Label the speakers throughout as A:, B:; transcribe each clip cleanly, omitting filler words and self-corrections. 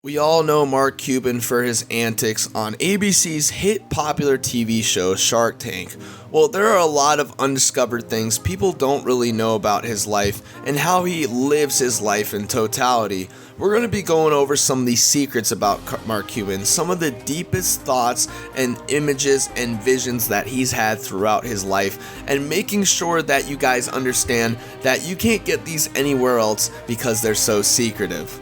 A: We all know Mark Cuban for his antics on ABC's hit popular TV show Shark Tank. Well, there are a lot of undiscovered things people don't really know about his life and how he lives his life in totality. We're going to be going over some of these secrets about Mark Cuban, some of the deepest thoughts and images and visions that he's had throughout his life, and making sure that you guys understand that you can't get these anywhere else because they're so secretive.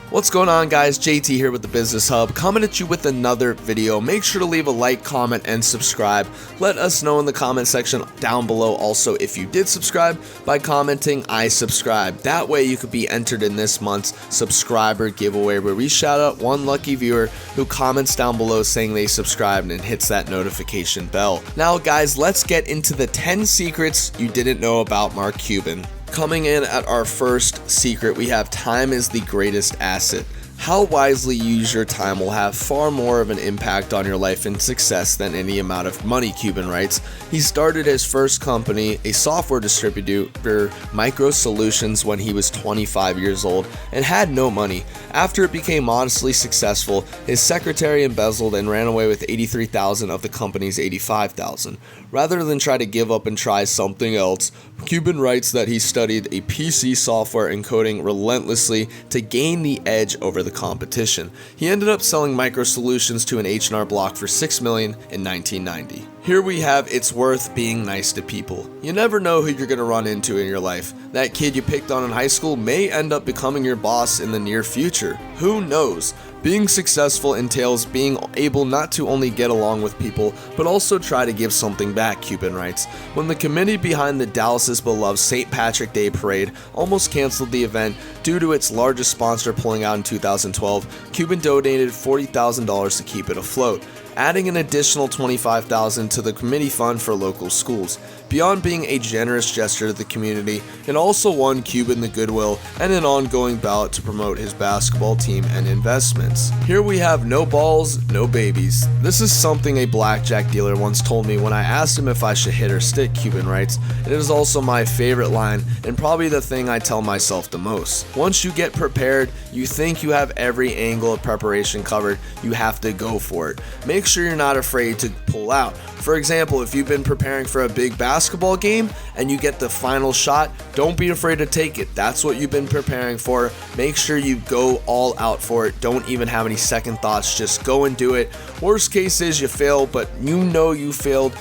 A: What's going on, guys? JT here with the Business Hub, coming at you with another video. Make sure to leave a like, comment, and subscribe. Let us know in the comment section down below also if you did subscribe by commenting "I subscribe." That way you could be entered in this month's subscriber giveaway, where we shout out one lucky viewer who comments down below saying they subscribed and hits that notification bell. Now, guys, let's get into the 10 secrets you didn't know about Mark Cuban. Coming in at our first secret, we have time is the greatest asset. How wisely you use your time will have far more of an impact on your life and success than any amount of money, Cuban writes. He started his first company, a software distributor, Micro Solutions, when he was 25 years old and had no money. After it became modestly successful, his secretary embezzled and ran away with $83,000 of the company's $85,000. Rather than try to give up and try something else, Cuban writes that he studied a PC software and coding relentlessly to gain the edge over the competition. He ended up selling Micro Solutions to an H&R Block for $6 million in 1990. Here we have it's worth being nice to people. You never know who you're going to run into in your life. That kid you picked on in high school may end up becoming your boss in the near future. Who knows? Being successful entails being able not to only get along with people, but also try to give something back, Cuban writes. When the committee behind the Dallas's beloved St. Patrick Day Parade almost canceled the event due to its largest sponsor pulling out in 2012, Cuban donated $40,000 to keep it afloat, adding an additional $25,000 to the committee fund for local schools. Beyond being a generous gesture to the community, it also won Cuban the goodwill and an ongoing ballot to promote his basketball team and investments. Here we have no balls, no babies. This is something a blackjack dealer once told me when I asked him if I should hit or stick, Cuban writes. It is also my favorite line and probably the thing I tell myself the most. Once you get prepared, you think you have every angle of preparation covered, you have to go for it. Make sure you're not afraid to pull out. For example, if you've been preparing for a big basketball game and you get the final shot, don't be afraid to take it. That's what you've been preparing for. Make sure you go all out for it. Don't even have any second thoughts. Just go and do it. Worst case is you fail, but you know you failed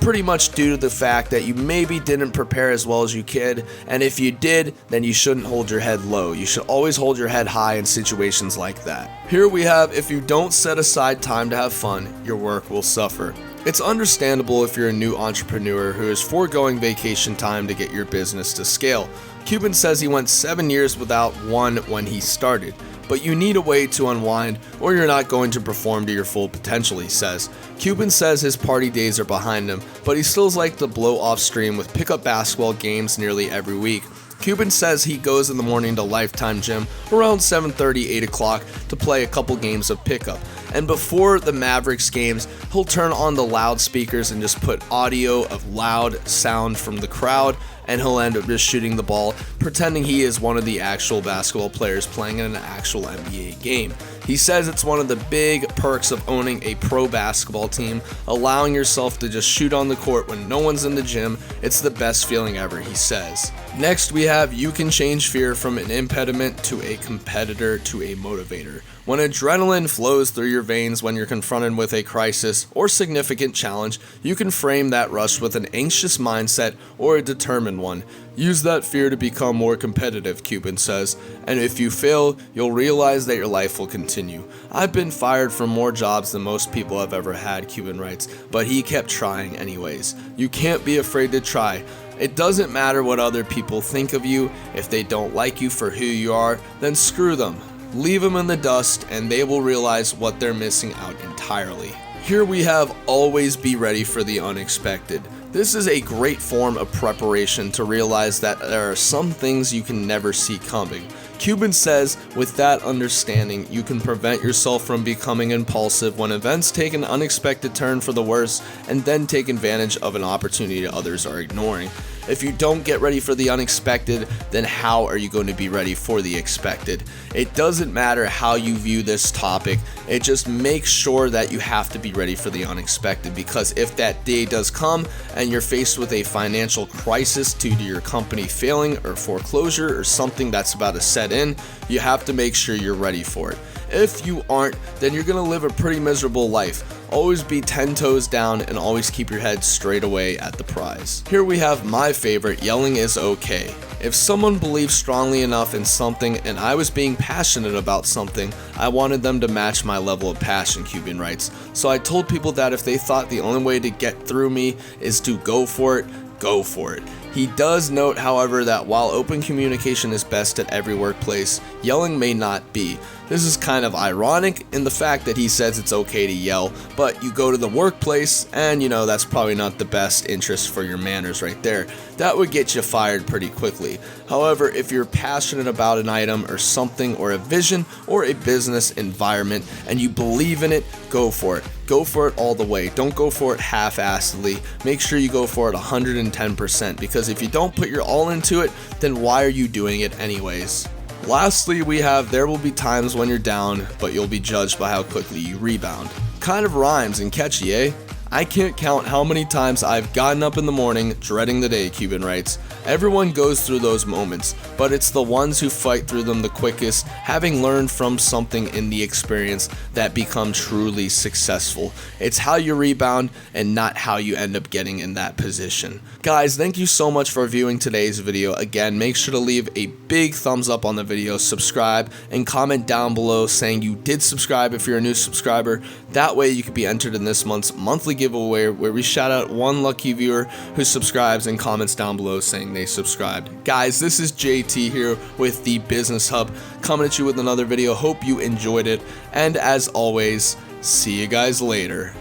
A: pretty much due to the fact that you maybe didn't prepare as well as you could, and if you did, then you shouldn't hold your head low. You should always hold your head high in situations like that. Here we have, if you don't set aside time to have fun, your work will suffer. It's understandable if you're a new entrepreneur who is foregoing vacation time to get your business to scale. Cuban says he went 7 years without one when he started. But you need a way to unwind or you're not going to perform to your full potential, he says. Cuban says his party days are behind him, but he still likes to blow off steam with pickup basketball games nearly every week. Cuban says he goes in the morning to Lifetime Gym around 7:30, 8 o'clock to play a couple games of pickup. And before the Mavericks games, he'll turn on the loudspeakers and just put audio of loud sound from the crowd, and he'll end up just shooting the ball, pretending he is one of the actual basketball players playing in an actual NBA game. He says it's one of the big perks of owning a pro basketball team, allowing yourself to just shoot on the court when no one's in the gym. It's the best feeling ever, he says. Next, we have you can change fear from an impediment to a competitor to a motivator. When adrenaline flows through your veins when you're confronted with a crisis or significant challenge, you can frame that rush with an anxious mindset or a determined one. Use that fear to become more competitive, Cuban says, and if you fail, you'll realize that your life will continue. I've been fired from more jobs than most people have ever had, Cuban writes, but he kept trying anyways. You can't be afraid to try. It doesn't matter what other people think of you. If they don't like you for who you are, then screw them. Leave them in the dust and they will realize what they're missing out entirely. Here we have always be ready for the unexpected. This is a great form of preparation to realize that there are some things you can never see coming. Cuban says, with that understanding, you can prevent yourself from becoming impulsive when events take an unexpected turn for the worse and then take advantage of an opportunity others are ignoring. If you don't get ready for the unexpected, then how are you going to be ready for the expected? It doesn't matter how you view this topic, it just makes sure that you have to be ready for the unexpected, because if that day does come and you're faced with a financial crisis due to your company failing or foreclosure or something that's about to set in, you have to make sure you're ready for it. If you aren't, then you're going to live a pretty miserable life. Always be 10 toes down and always keep your head straight away at the prize. Here we have my favorite, yelling is okay. If someone believes strongly enough in something and I was being passionate about something, I wanted them to match my level of passion, Cuban writes. So I told people that if they thought the only way to get through me is to go for it, go for it. He does note, however, that while open communication is best at every workplace, yelling may not be. This is kind of ironic in the fact that he says it's okay to yell, but you go to the workplace and that's probably not the best interest for your manners right there. That would get you fired pretty quickly. However, if you're passionate about an item or something or a vision or a business environment and you believe in it, go for it. Go for it all the way. Don't go for it half-assedly. Make sure you go for it 110%, because if you don't put your all into it, then why are you doing it anyways? Lastly, we have there will be times when you're down, but you'll be judged by how quickly you rebound. Kind of rhymes and catchy, eh? I can't count how many times I've gotten up in the morning dreading the day, Cuban writes. Everyone goes through those moments, but it's the ones who fight through them the quickest, having learned from something in the experience, that become truly successful. It's how you rebound and not how you end up getting in that position. Guys, thank you so much for viewing today's video. Again, make sure to leave a big thumbs up on the video, subscribe, and comment down below saying you did subscribe if you're a new subscriber. That way you could be entered in this month's monthly giveaway where we shout out one lucky viewer who subscribes and comments down below saying they subscribed. Guys, this is JT here with the Business Hub, coming at you with another video. Hope you enjoyed it, and as always, see you guys later.